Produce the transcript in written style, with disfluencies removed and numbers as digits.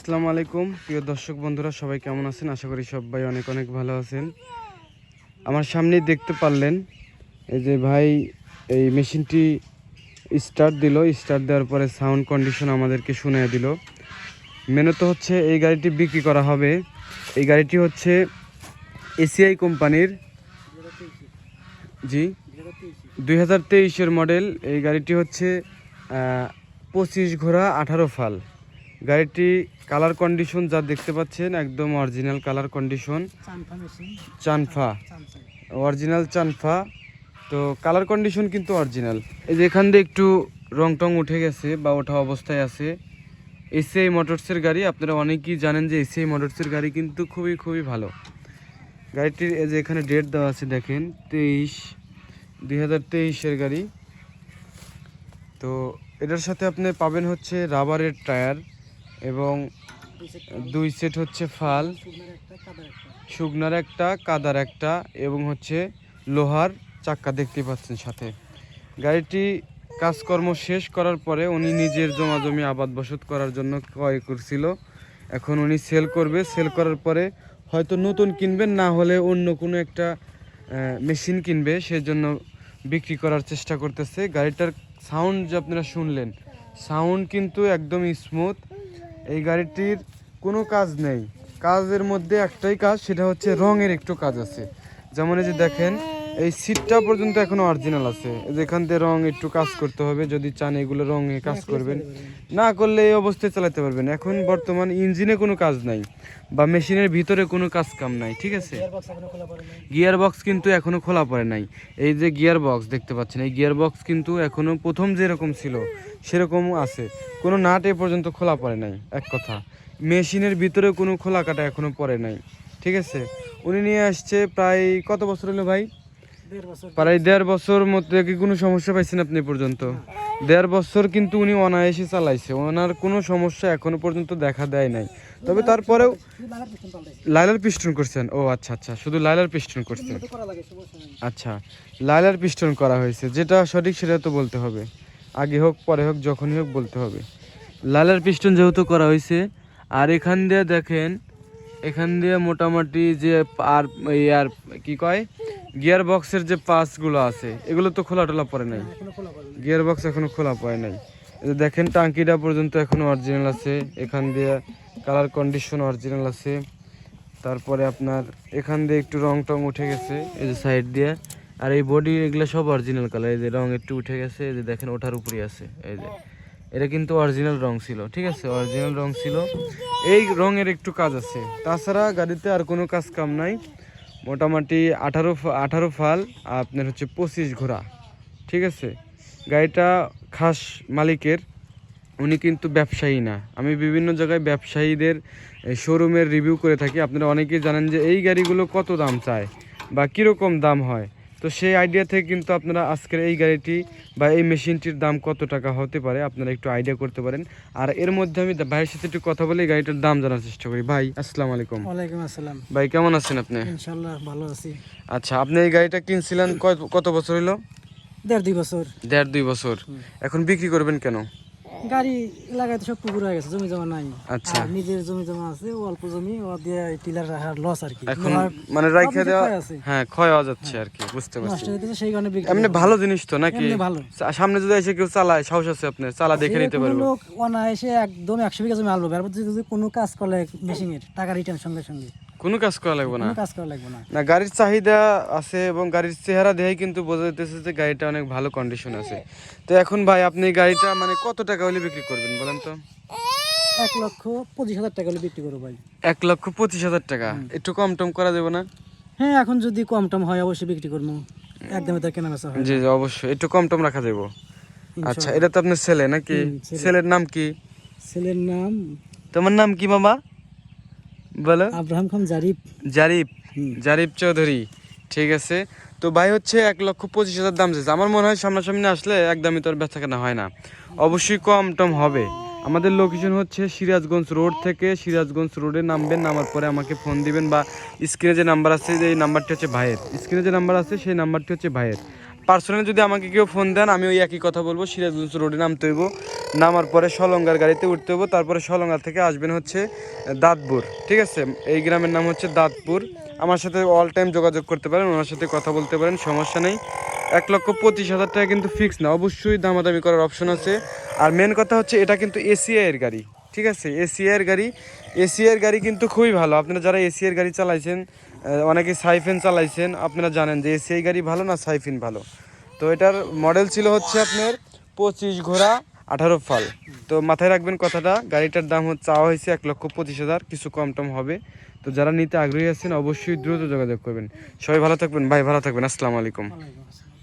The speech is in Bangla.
আসসালামু আলাইকুম প্রিয় দর্শক বন্ধুরা, সবাই কেমন আছেন? আশা করি সবাই অনেক অনেক ভালো আছেন। আমার সামনেই দেখতে পারলেন এই যে ভাই এই মেশিনটি স্টার্ট দেওয়ার পরে সাউন্ড কন্ডিশন আমাদেরকে শুনিয়ে দিল। মেনত হচ্ছে এই গাড়িটি বিক্রি করা হবে। এই গাড়িটি হচ্ছে এসিআই কোম্পানির, জি 2023-এর মডেল। এই গাড়িটি হচ্ছে 25 ঘোড়া 18 ফাল। গাড়িটি কালার কন্ডিশন যা দেখতে পাচ্ছেন একদম অরিজিনাল কালার কন্ডিশন, চানফা অরিজিনাল চানফা। তো কালার কন্ডিশন কিন্তু অরিজিনাল। এই যে এখান দিয়ে একটু রং টং উঠে গেছে বা ওঠা অবস্থায় আছে। এসিআই মোটরসের গাড়ি, আপনারা অনেকেই জানেন যে এসিআই মোটরসের গাড়ি কিন্তু খুবই ভালো। গাড়িটির এই যে এখানে ডেট দেওয়া আছে, দেখেন 2023-এর গাড়ি। তো এটার সাথে আপনি পাবেন হচ্ছে রাবারের টায়ার এবং 2 সেট হচ্ছে ফাল, শুকনার একটা কাদার একটা, এবং হচ্ছে লোহার চাক্কা দেখতে পাচ্ছেন সাথে। গাড়িটি কাজকর্ম শেষ করার পরে উনি নিজের জমি আবাদ বসত করার জন্য ক্রয় করছিল। এখন উনি সেল করবে। সেল করার পরে হয়তো নতুন কিনবেন, না হলে অন্য কোনো একটা মেশিন কিনবে, সেজন্য বিক্রি করার চেষ্টা করতেছে। গাড়িটার সাউন্ড যে আপনারা শুনলেন, সাউন্ড কিন্তু একদম স্মুথ। এই গাড়িটির কোনো কাজ নেই, কাজের মধ্যে একটাই কাজ, সেটা হচ্ছে রঙের একটু কাজ আছে। যেমন এই যে দেখেন এই সিটটা পর্যন্ত এখনো অরিজিনাল আছে। যেখান থেকে রং একটু কাজ করতে হবে, যদি চান এগুলো রঙে কাজ করবেন, না করলে এই অবস্থায় চালাতে পারবেন। এখন বর্তমান ইঞ্জিনে কোনো কাজ নাই বা মেশিনের ভিতরে কোনো কাজ কাম নাই, ঠিক আছে। গিয়ার বক্স কিন্তু এখনো খোলা পড়ে নাই। এই যে গিয়ার বক্স দেখতে পাচ্ছেন, এই গিয়ার বক্স কিন্তু এখনো প্রথম যেরকম ছিল সেরকম আছে, কোনো নাট এ পর্যন্ত খোলা পড়ে নাই। এক কথা, মেশিনের ভিতরে কোনো খোলা কাটা এখনো পড়ে নাই, ঠিক আছে। উনি নিয়ে আসছে প্রায় কত বছর হলো ভাই? প্রায় 1.5 বছর মধ্যে কি কোনো সমস্যা পাইছেন আপনি পর্যন্ত? 1.5 বছর কিন্তু উনি অনায়াসে চালাইছে, ওনার কোনো সমস্যা এখনো পর্যন্ত দেখা দেয় নাই। তবে তারপরেও লাইলার পিস্টন করছেন? ও আচ্ছা আচ্ছা, শুধু লাইলার পিস্টন করছেন। আচ্ছা, লাইলার পিস্টন করা হয়েছে, যেটা সঠিক সেটা তো বলতে হবে, আগে হোক পরে হোক যখনই হোক বলতে হবে। লাইলার পিস্টন যেহেতু করা হয়েছে, আর এখান দিয়ে দেখেন, এখান দিয়ে মোটামুটি যে আর কি কয় গিয়ার বক্সের যে পাসগুলো আছে এগুলো তো খোলা টোলা পড়ে নাই, গিয়ার বক্স এখনো খোলা পড়ে নাই। দেখেন টাঙ্কিটা পর্যন্ত এখনো অরিজিনাল আছে, এখান দিয়ে কালার কন্ডিশন অরিজিনাল আছে। তারপরে আপনার এখান দিয়ে একটু রং টং উঠে গেছে এই যে সাইড দিয়ে, আর এই বডি এগুলো সব অরিজিনাল কালার। এই যে রং একটু উঠে গেছে, এই যে দেখেন ওঠার উপরে আছে, এই যে এটা কিন্তু অরিজিনাল রং ছিল, ঠিক আছে, অরিজিনাল রং ছিল। এই রঙের একটু কাজ আছে, তাছাড়া গাড়িতে আর কোনো কাজ কাম নাই। মোটামুটি 18 ফাল, আপনার হচ্ছে 25 ঘোড়া, ঠিক আছে। গাড়িটা খাস মালিকের, উনি কিন্তু ব্যবসায়ী না। আমি বিভিন্ন জায়গায় ব্যবসায়ীদের শোরুমের রিভিউ করে থাকি। আপনারা অনেকেই জানেন যে এই গাড়িগুলো কত দাম চায় বা কীরকম দাম হয়। তো সেই আইডিয়া থেকে কিন্তু আপনারা আজকের এই গাড়িটি বা এই মেশিনটির দাম কত টাকা হতে পারে আপনারা একটু আইডিয়া করতে পারেন। আর এর মধ্যে আমি ভাইয়ের সাথে একটু কথা বলে এই গাড়িটার দাম জানার চেষ্টা করি। ভাই আসসালামু আলাইকুম। ওয়ালাইকুম আসসালাম। ভাই কেমন আছেন আপনি? ইনশাআল্লাহ ভালো আছি। আচ্ছা, আপনি এই গাড়িটা কিনছিলেন কত বছর হলো? 1.5-2 বছর। 1.5-2 বছর। এখন বিক্রি করবেন কেন? গাড়ি লাগাইতে সব পুকুর হয়ে গেছে, জমি জমা নাই। আচ্ছা, আর নিজের জমি জমা আছে, অল্প জমি, ও দিয়ে টিলার রাখার লস আর কি। এখন মানে রাইখা দেওয়া, হ্যাঁ, ক্ষয় হয়ে যাচ্ছে আর কি, বুঝতে নষ্ট পারছি। হয়ে গেছে, সেই কারণে বিক্রি। এমনি ভালো জিনিস তো নাকি? এমনি ভালো। সামনে যদি এসে কেউ চালায়, সাহস আছে আপনার, চালা দেখে নিতে পারবে। লোক অনায়াসে একদম 100 বিঘা জমি আলবো, এরপর যদি কোনো কাজ করলে মেশিনের টাকা রিটার্ন সঙ্গে সঙ্গে, কোনো কাজ করা লাগবে না। কোনো কাজ করা লাগবে না। না, গাড়ির চাহিদা আছে এবং গাড়ির চেহারা দেখে কিন্তু বোঝা যাইতেছে যে গাড়িটা অনেক ভালো কন্ডিশন আছে। তো এখন ভাই আপনি এই গাড়িটা মানে কত টাকা হলে বিক্রি করবেন বলেন তো? 1,25,000 টাকা হলে বিক্রি করবো ভাই। 1,25,000 টাকা? একটু কম টম করা যাবে না? হ্যাঁ, এখন যদি কম টম হয় অবশ্যই বিক্রি করবো, একদমই তার কেনা বেচা হয়। জি জি, অবশ্যই একটু কম টম রাখা যাবো। আচ্ছা, এটা তো আপনার ছেলে নাকি? ছেলের নাম কি? ছেলের নাম, তোমার নাম কি মামা বলো? আব্রাহাম খান জারিফ। জারিফ, জারিফ চৌধুরী, ঠিক আছে। তো ভাই হচ্ছে 1,25,000 দাম চাইছে। আমার মনে হয় সামনাসামনি আসলে একদমই তো আর বেচা কেনা হয় না, অবশ্যই কম টম হবে। আমাদের লোকেশন হচ্ছে সিরাজগঞ্জ রোড থেকে, সিরাজগঞ্জ রোডে নামবেন, নামার পরে আমাকে ফোন দিবেন বা স্ক্রিনে যে নাম্বার আছে, এই নাম্বারটি হচ্ছে ভাইয়ের, স্ক্রিনে যে নাম্বার আছে সেই নাম্বারটি হচ্ছে ভাইয়ের। পার্সোনালি যদি আমাকে কেউ ফোন দেন আমি ওই একই কথা বলবো, সিরাজগঞ্জ রোডে নামতে হইব, নামার পরে সলঙ্গার গাড়িতে উঠতে হইব, তারপরে সলঙ্গা থেকে আসবেন হচ্ছে দাঁতপুর, ঠিক আছে? এই গ্রামের নাম হচ্ছে দাঁতপুর। আমার সাথে অল টাইম যোগাযোগ করতে পারেন, ওনার সাথে কথা বলতে পারেন, সমস্যা নেই। 1,25,000 টাকা কিন্তু ফিক্স না, অবশ্যই দামাদামি করার অপশন আছে। আর মেন কথা হচ্ছে এটা কিন্তু এসিআই এর গাড়ি, ঠিক আছে? এসিআই এর গাড়ি, এসিআই এর গাড়ি কিন্তু খুবই ভালো। আপনারা যারা এসিআই এর গাড়ি চালাইছেন, অনেকে সাইফেন চালাইছেন, আপনারা জানেন যে এসিআই গাড়ি ভালো না সাইফিন ভালো। তো এটার মডেল ছিল হচ্ছে আপনার 25 ঘোড়া 18 ফাল। তো মাথায় রাখবেন কথাটা, গাড়িটার দাম চাওয়া হয়েছে 1,25,000, কিছু কম টম হবে। তো যারা নিতে আগ্রহী আছেন অবশ্যই দ্রুত যোগাযোগ করবেন। সবাই ভালো থাকবেন ভাই, ভালো থাকবেন, আসসালামু আলাইকুম। ওয়ালাইকুম আসসালাম।